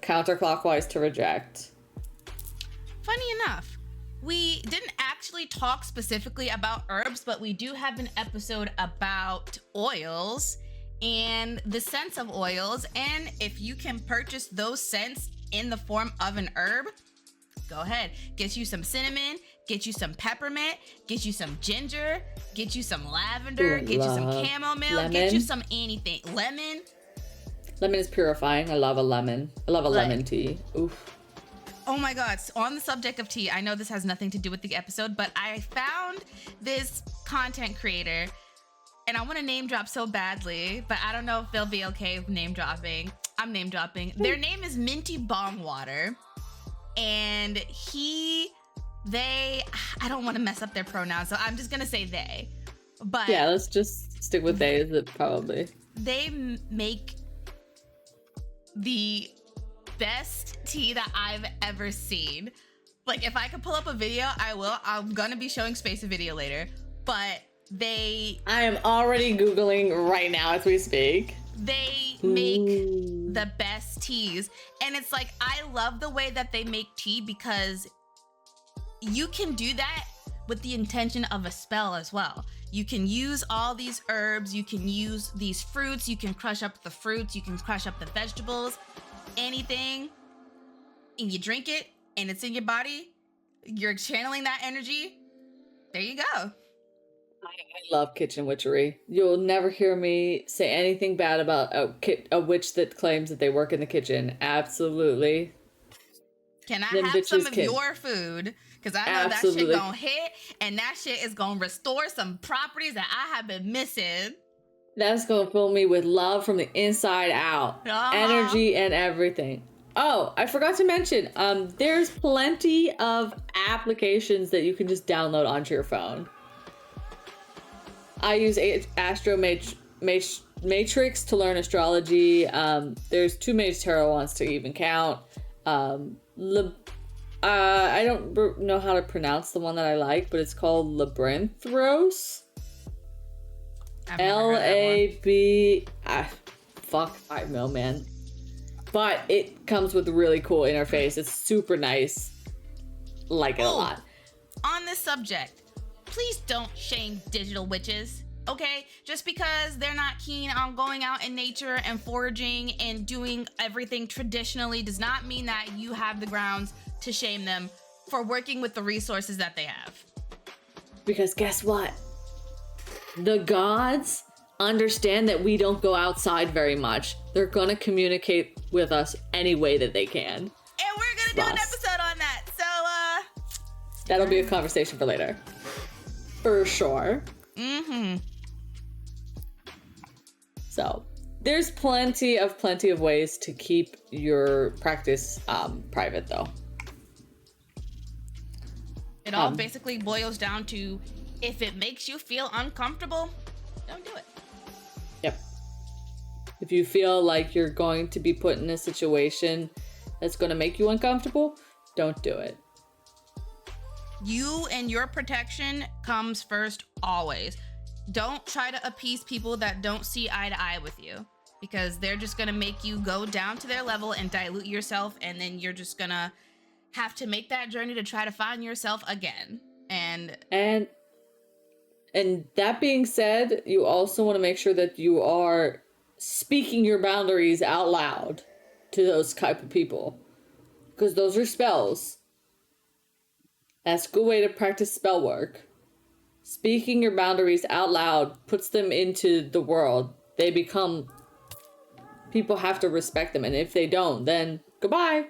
counterclockwise to reject. Funny enough, we didn't actually talk specifically about herbs, but we do have an episode about oils and the scents of oils. And if you can purchase those scents in the form of an herb, go ahead. Get you some cinnamon, get you some peppermint, get you some ginger, get you some lavender, get you some chamomile, get you some anything. Lemon. Lemon is purifying. I love a lemon. I love a lemon tea. Oof. Oh my God. So on the subject of tea, I know this has nothing to do with the episode, but I found this content creator and I want to name drop so badly, but I don't know if they'll be okay with name dropping. I'm name dropping. Their name is Minty Bong Water. And I don't want to mess up their pronouns, so I'm just going to say they. But yeah, let's just stick with they, is it probably. They make the best tea that I've ever seen. Like, if I could pull up a video, I will. I'm going to be showing Space a video later. But I am already Googling right now as we speak. They make the best teas. And it's like, I love the way that they make tea because you can do that with the intention of a spell as well. You can use all these herbs, you can use these fruits, you can crush up the fruits, you can crush up the vegetables, anything, and you drink it and it's in your body. You're channeling that energy. There you go. I love kitchen witchery. You'll never hear me say anything bad about a witch that claims that they work in the kitchen. Absolutely. Can I Them have some bitches of can. your food? Because I know Absolutely. that shit gonna hit, and that shit is gonna restore some properties that I have been missing. That's gonna fill me with love from the inside out. Energy and everything. Oh, I forgot to mention, there's plenty of applications that you can just download onto your phone. I use Astro Matrix to learn astrology. There's 2 Mage Tarot ones to even count. I don't know how to pronounce the one that I like, but it's called Labyrinthos. LAB. Fuck, I know, man. But it comes with a really cool interface. It's super nice. Like it a lot. On this subject, please don't shame digital witches, okay? Just because they're not keen on going out in nature and foraging and doing everything traditionally does not mean that you have the grounds to shame them for working with the resources that they have. Because guess what? The gods understand that we don't go outside very much. They're gonna communicate with us any way that they can. And we're gonna do an episode on that. So, that'll be a conversation for later. For sure. Mm-hmm. So, there's plenty of ways to keep your practice private, though. It all basically boils down to, if it makes you feel uncomfortable, don't do it. Yep. If you feel like you're going to be put in a situation that's going to make you uncomfortable, don't do it. You and your protection comes first always. Don't try to appease people that don't see eye to eye with you, because they're just going to make you go down to their level and dilute yourself, and then you're just going to have to make that journey to try to find yourself again. And that being said, you also want to make sure that you are speaking your boundaries out loud to those type of people, because those are spells. That's a good way to practice spell work. Speaking your boundaries out loud puts them into the world. They become... People have to respect them, and if they don't, then goodbye.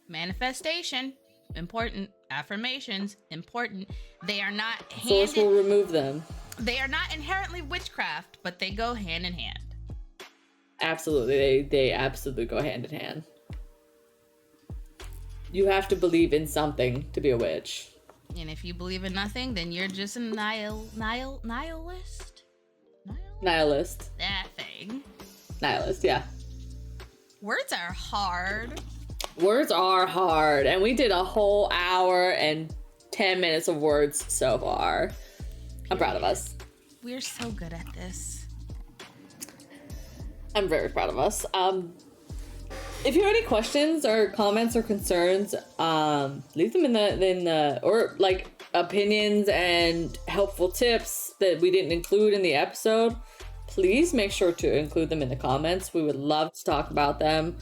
Manifestation, important. Affirmations, important. They are not Source will remove them. They are not inherently witchcraft, but they go hand in hand. Absolutely. They absolutely go hand in hand. You have to believe in something to be a witch. And if you believe in nothing, then you're just a nihilist? Nihilist. That thing. Nihilist, yeah. Words are hard. Words are hard. And we did a whole hour and 10 minutes of words so far. I'm proud of us. We're so good at this. I'm very proud of us. If you have any questions or comments or concerns, leave them in the or like opinions and helpful tips that we didn't include in the episode. Please make sure to include them in the comments. We would love to talk about them.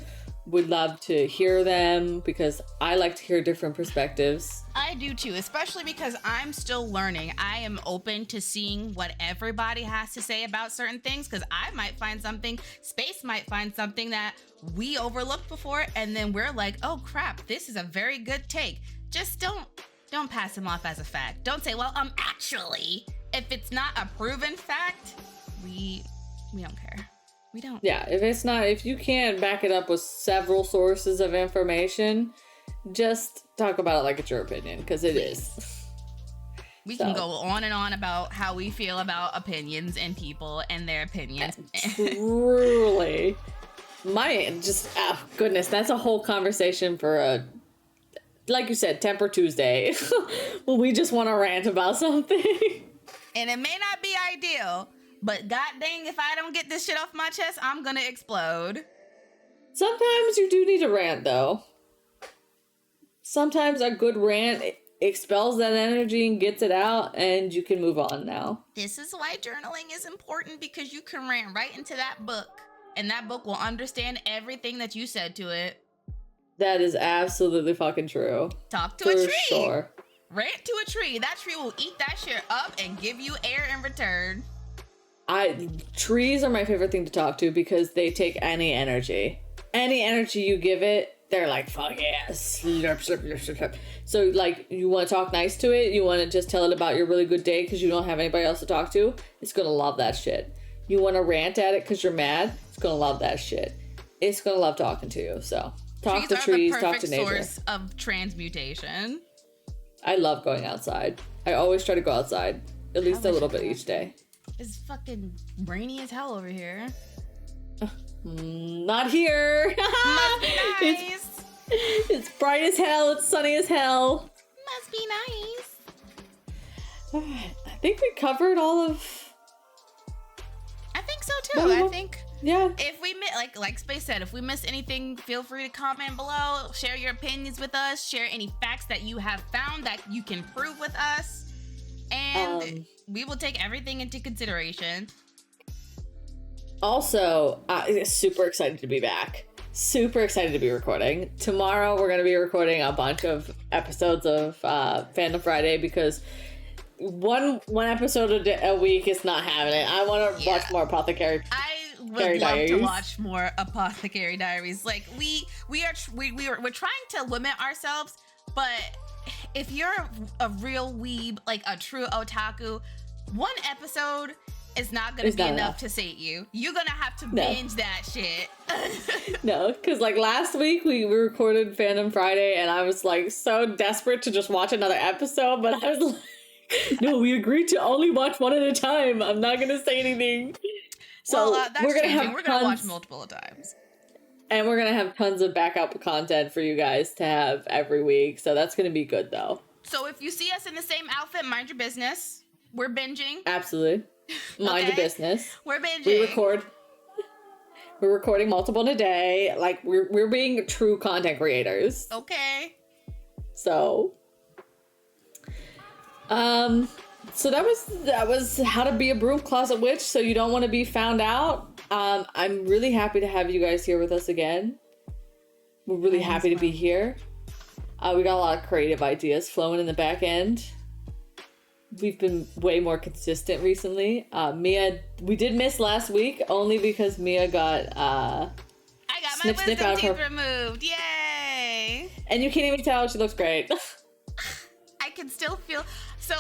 We'd love to hear them, because I like to hear different perspectives. I do too, especially because I'm still learning. I am open to seeing what everybody has to say about certain things, because I might find something, Space might find something that we overlooked before, and then we're like, oh crap, this is a very good take. Just don't pass him off as a fact. Don't say, well, actually, if it's not a proven fact, we don't care. We don't. Yeah, if you can't back it up with several sources of information, just talk about it like it's your opinion, because it is. We can go on and on about how we feel about opinions and people and their opinions. Truly. Goodness, that's a whole conversation for like you said, Temper Tuesday. When we just want to rant about something. And it may not be ideal, but god dang, if I don't get this shit off my chest, I'm gonna explode. Sometimes you do need a rant, though. Sometimes a good rant expels that energy and gets it out, and you can move on now. This is why journaling is important, because you can rant right into that book, and that book will understand everything that you said to it. That is absolutely fucking true. Talk to a tree. For sure. Rant to a tree. That tree will eat that shit up and give you air in return. Trees are my favorite thing to talk to because they take any energy. Any energy you give it, they're like, fuck yeah, slurp, slurp, slurp, slurp, slurp. So, like, you want to talk nice to it, you want to just tell it about your really good day because you don't have anybody else to talk to, it's going to love that shit. You want to rant at it because you're mad, it's going to love that shit. It's going to love talking to you, so. Talk to trees, talk to nature. Trees are the perfect source of transmutation. I love going outside. I always try to go outside, at least a little bit each day. It's fucking rainy as hell over here. Not here. Must be nice. It's bright as hell. It's sunny as hell. Must be nice. I think we covered all of. I think so too. I think. Yeah. If we like Space said, if we missed anything, feel free to comment below. Share your opinions with us. Share any facts that you have found that you can prove with us, and we will take everything into consideration. Also, super excited to be back. Super excited to be recording. Tomorrow, we're going to be recording a bunch of episodes of Fandom Friday because one episode a week is not having it. I want to watch more Apothecary. I would love to watch more Apothecary Diaries. Like we're trying to limit ourselves, but if you're a real weeb, like a true otaku, one episode is not going to be enough to sate you. You're going to have to binge that shit. No, because like last week we recorded Fandom Friday and I was like so desperate to just watch another episode, but I was like, no, we agreed to only watch one at a time. I'm not going to say anything. So that's we're going to watch multiple times. And we're going to have tons of backup content for you guys to have every week. So that's going to be good though. So if you see us in the same outfit, mind your business. We're binging. Absolutely. Mind your business. We're binging. We're recording multiple in a day. Like we're being true content creators. Okay. So that was how to be a broom closet witch so you don't want to be found out. I'm really happy to have you guys here with us again. We're really happy to be here. We got a lot of creative ideas flowing in the back end. We've been way more consistent recently. Mia, we did miss last week only because Mia got I got my wisdom teeth removed. Yay! And you can't even tell, she looks great. I can still feel so.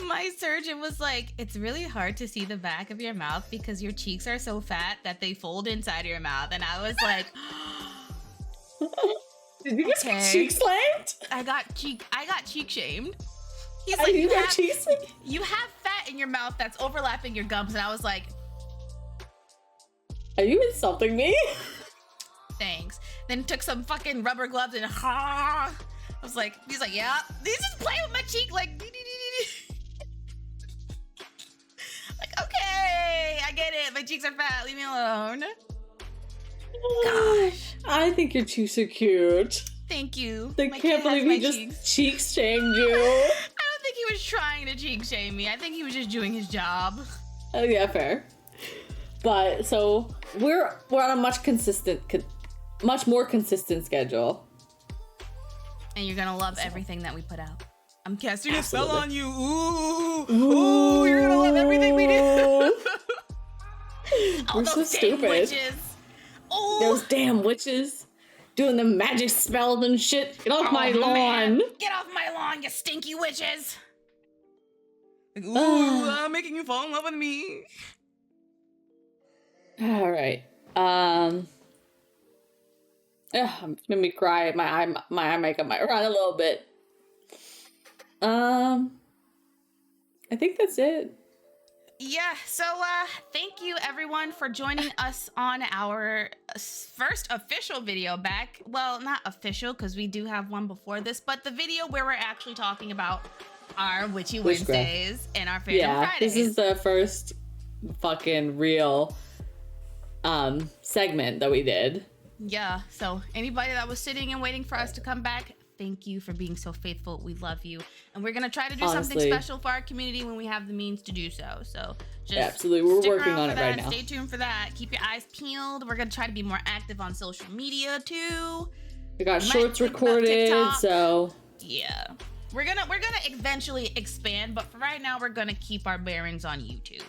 My surgeon was like, it's really hard to see the back of your mouth because your cheeks are so fat that they fold inside of your mouth. And I was like, did you just get cheek slammed? I got cheek shamed. He's like, you have fat in your mouth that's overlapping your gums. And I was like, are you insulting me? Thanks. Then took some fucking rubber gloves and I was like, he's like, yeah. He's just playing with my cheek like, like, okay, I get it. My cheeks are fat. Leave me alone. Gosh. I think your cheeks are cute. Thank you. I can't believe he just cheek shamed you. I don't think he was trying to cheek shame me. I think he was just doing his job. Oh yeah, fair. But so we're on a much more consistent schedule. And you're gonna love everything that we put out. I'm casting a spell on you. Ooh, you're gonna love everything we do. We're so stupid. Witches. Ooh. Those damn witches doing the magic spells and shit. Get off my lawn. Man. Get off my lawn, you stinky witches. Like, ooh, I'm making you fall in love with me. All right. It's made me cry. My eye makeup might run a little bit. I think that's it. Yeah, so thank you everyone for joining us on our first official video back. Well, not official because we do have one before this, but the video where we're actually talking about our Witchy Wednesdays and our Fandom Fridays. This is the first fucking real segment that we did. Yeah, so anybody that was sitting and waiting for us to come back, thank you for being so faithful. We love you. And we're going to try to do something special for our community when we have the means to do so. So just absolutely, we're working on it right now. Stay tuned for that. Keep your eyes peeled. We're going to try to be more active on social media too. We got shorts recorded, so Yeah. We're gonna eventually expand, but for right now we're gonna keep our bearings on YouTube.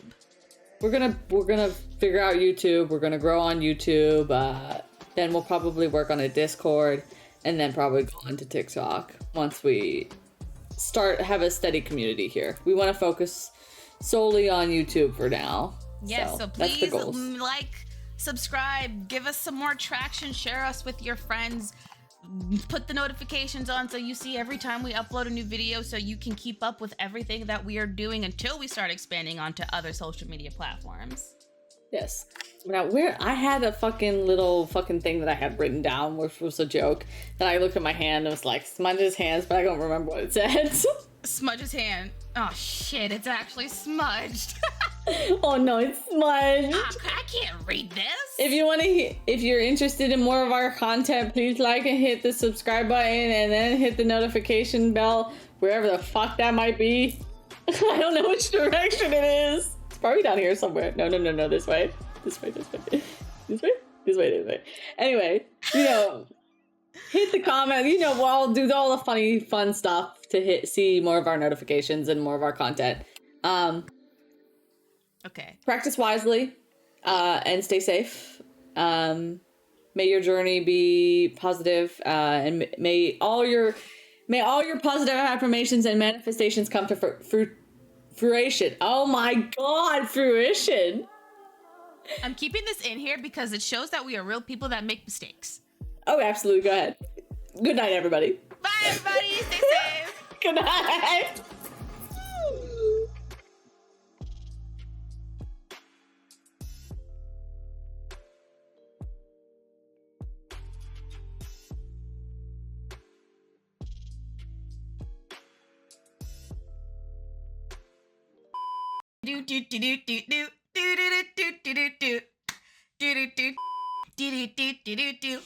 We're gonna figure out YouTube. We're gonna grow on YouTube. Then we'll probably work on a Discord, and then probably go into TikTok once we have a steady community here. We want to focus solely on YouTube for now. Yes, so please like, subscribe, give us some more traction, share us with your friends. Put the notifications on so you see every time we upload a new video, so you can keep up with everything that we are doing until we start expanding onto other social media platforms. Yes. Now, I had a little thing that I had written down, which was a joke. Then I looked at my hand and it was like, smudge his hands, but I don't remember what it said. Smudge his hand. Oh shit, it's actually smudged. Oh no, it's smudged. I can't read this. If you're interested in more of our content, please like and hit the subscribe button, and then hit the notification bell wherever the fuck that might be. I don't know which direction it is. It's probably down here somewhere. No, this way. This way. Anyway, hit the comment. We'll all do all the funny, fun stuff to see more of our notifications and more of our content. Okay. Practice wisely, and stay safe. May your journey be positive, and may all your positive affirmations and manifestations come to fruition. Oh my God, fruition! I'm keeping this in here because it shows that we are real people that make mistakes. Oh, absolutely. Go ahead. Good night, everybody. Bye, everybody. Stay safe. Good night. Do do do do do do do do do do do do do do do do do do do do.